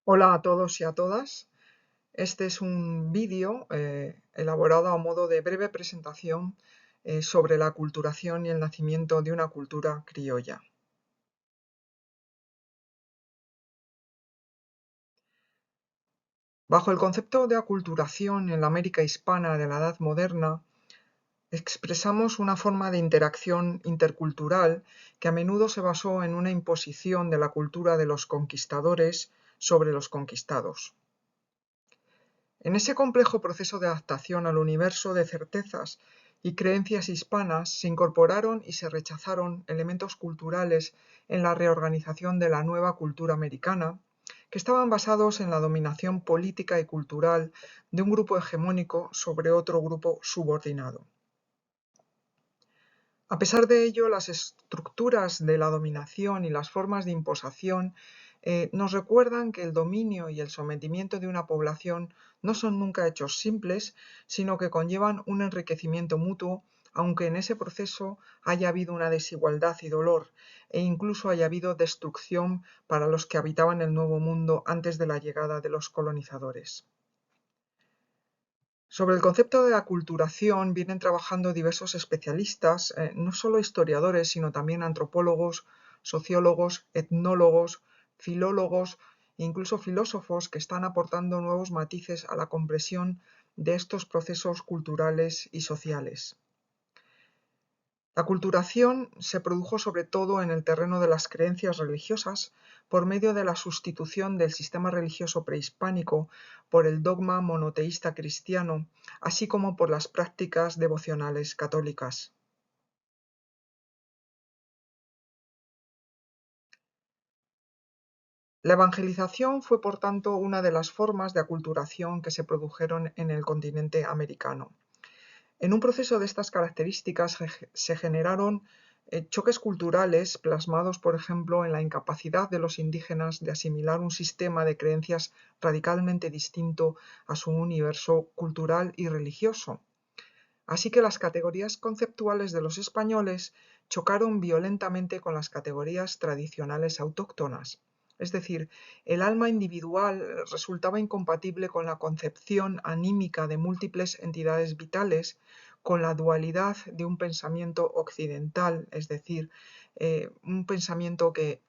Hola a todos y a todas. Este es un vídeo elaborado a modo de breve presentación sobre la aculturación y el nacimiento de una cultura criolla. Bajo el concepto de aculturación en la América hispana de la Edad Moderna, expresamos una forma de interacción intercultural que a menudo se basó en una imposición de la cultura de los conquistadores sobre los conquistados. En ese complejo proceso de adaptación al universo de certezas y creencias hispanas se incorporaron y se rechazaron elementos culturales en la reorganización de la nueva cultura americana, que estaban basados en la dominación política y cultural de un grupo hegemónico sobre otro grupo subordinado. A pesar de ello, las estructuras de la dominación y las formas de imposición nos recuerdan que el dominio y el sometimiento de una población no son nunca hechos simples, sino que conllevan un enriquecimiento mutuo, aunque en ese proceso haya habido una desigualdad y dolor, e incluso haya habido destrucción para los que habitaban el Nuevo Mundo antes de la llegada de los colonizadores. Sobre el concepto de aculturación vienen trabajando diversos especialistas, no solo historiadores, sino también antropólogos, sociólogos, etnólogos, filólogos e incluso filósofos que están aportando nuevos matices a la comprensión de estos procesos culturales y sociales. La aculturación se produjo sobre todo en el terreno de las creencias religiosas por medio de la sustitución del sistema religioso prehispánico por el dogma monoteísta cristiano, así como por las prácticas devocionales católicas. La evangelización fue, por tanto, una de las formas de aculturación que se produjeron en el continente americano. En un proceso de estas características se generaron choques culturales plasmados, por ejemplo, en la incapacidad de los indígenas de asimilar un sistema de creencias radicalmente distinto a su universo cultural y religioso. Así que las categorías conceptuales de los españoles chocaron violentamente con las categorías tradicionales autóctonas. Es decir, el alma individual resultaba incompatible con la concepción anímica de múltiples entidades vitales, con la dualidad de un pensamiento occidental, es decir, un pensamiento que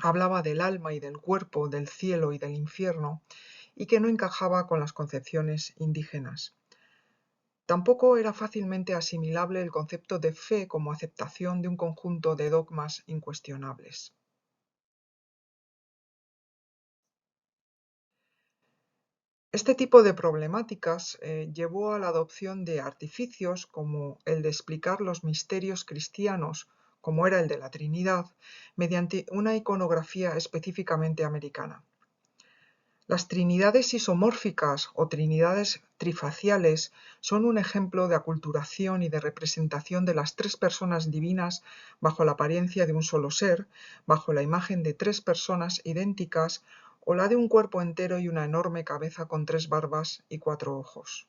hablaba del alma y del cuerpo, del cielo y del infierno, y que no encajaba con las concepciones indígenas. Tampoco era fácilmente asimilable el concepto de fe como aceptación de un conjunto de dogmas incuestionables. Este tipo de problemáticas llevó a la adopción de artificios como el de explicar los misterios cristianos, como era el de la Trinidad, mediante una iconografía específicamente americana. Las trinidades isomórficas o trinidades trifaciales son un ejemplo de aculturación y de representación de las tres personas divinas bajo la apariencia de un solo ser, bajo la imagen de tres personas idénticas o la de un cuerpo entero y una enorme cabeza con tres barbas y cuatro ojos.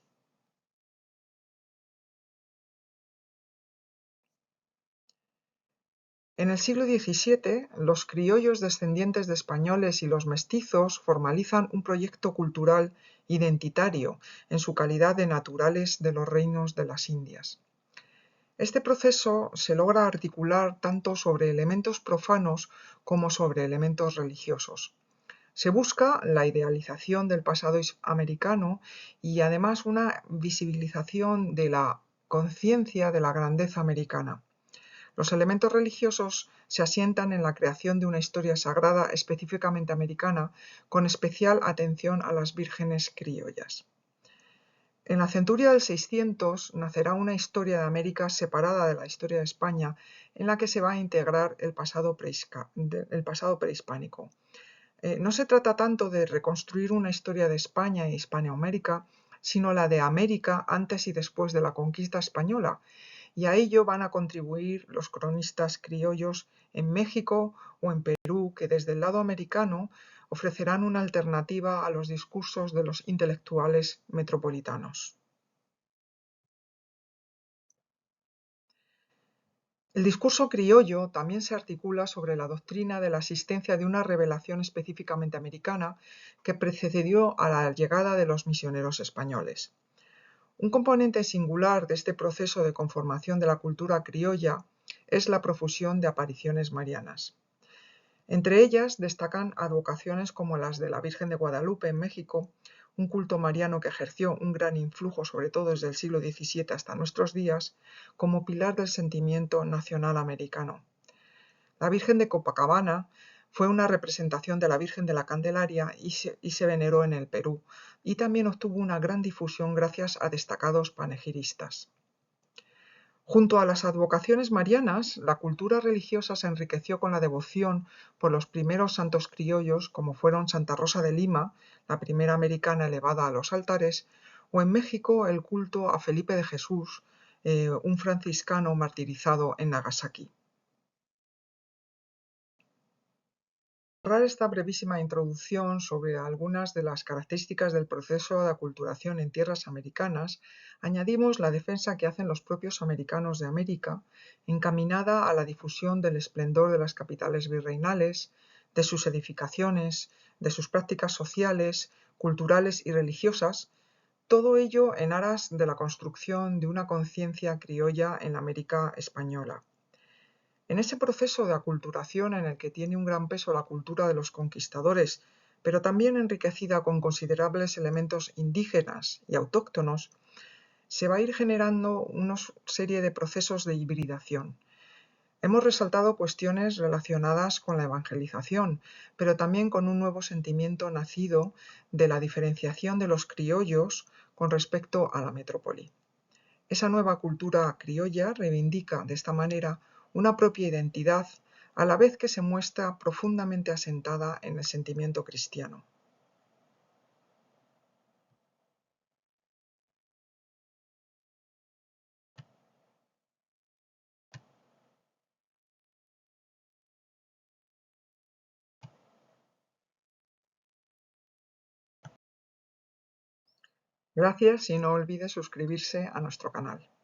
En el siglo XVII, los criollos descendientes de españoles y los mestizos formalizan un proyecto cultural identitario en su calidad de naturales de los reinos de las Indias. Este proceso se logra articular tanto sobre elementos profanos como sobre elementos religiosos. Se busca la idealización del pasado americano y además una visibilización de la conciencia de la grandeza americana. Los elementos religiosos se asientan en la creación de una historia sagrada específicamente americana, con especial atención a las vírgenes criollas. En la centuria del 600 nacerá una historia de América separada de la historia de España, en la que se va a integrar el pasado prehispánico. No se trata tanto de reconstruir una historia de España e Hispanoamérica, sino la de América antes y después de la conquista española, y a ello van a contribuir los cronistas criollos en México o en Perú, que desde el lado americano ofrecerán una alternativa a los discursos de los intelectuales metropolitanos. El discurso criollo también se articula sobre la doctrina de la existencia de una revelación específicamente americana que precedió a la llegada de los misioneros españoles. Un componente singular de este proceso de conformación de la cultura criolla es la profusión de apariciones marianas. Entre ellas destacan advocaciones como las de la Virgen de Guadalupe en México, un culto mariano que ejerció un gran influjo sobre todo desde el siglo XVII hasta nuestros días, como pilar del sentimiento nacional americano. La Virgen de Copacabana fue una representación de la Virgen de la Candelaria y se veneró en el Perú, y también obtuvo una gran difusión gracias a destacados panegiristas. Junto a las advocaciones marianas, la cultura religiosa se enriqueció con la devoción por los primeros santos criollos, como fueron Santa Rosa de Lima, la primera americana elevada a los altares, o en México el culto a Felipe de Jesús, un franciscano martirizado en Nagasaki. Para cerrar esta brevísima introducción sobre algunas de las características del proceso de aculturación en tierras americanas, añadimos la defensa que hacen los propios americanos de América, encaminada a la difusión del esplendor de las capitales virreinales, de sus edificaciones, de sus prácticas sociales, culturales y religiosas, todo ello en aras de la construcción de una conciencia criolla en la América española. En ese proceso de aculturación en el que tiene un gran peso la cultura de los conquistadores, pero también enriquecida con considerables elementos indígenas y autóctonos, se va a ir generando una serie de procesos de hibridación. Hemos resaltado cuestiones relacionadas con la evangelización, pero también con un nuevo sentimiento nacido de la diferenciación de los criollos con respecto a la metrópoli. Esa nueva cultura criolla reivindica de esta manera una propia identidad, a la vez que se muestra profundamente asentada en el sentimiento cristiano. Gracias y no olvide suscribirse a nuestro canal.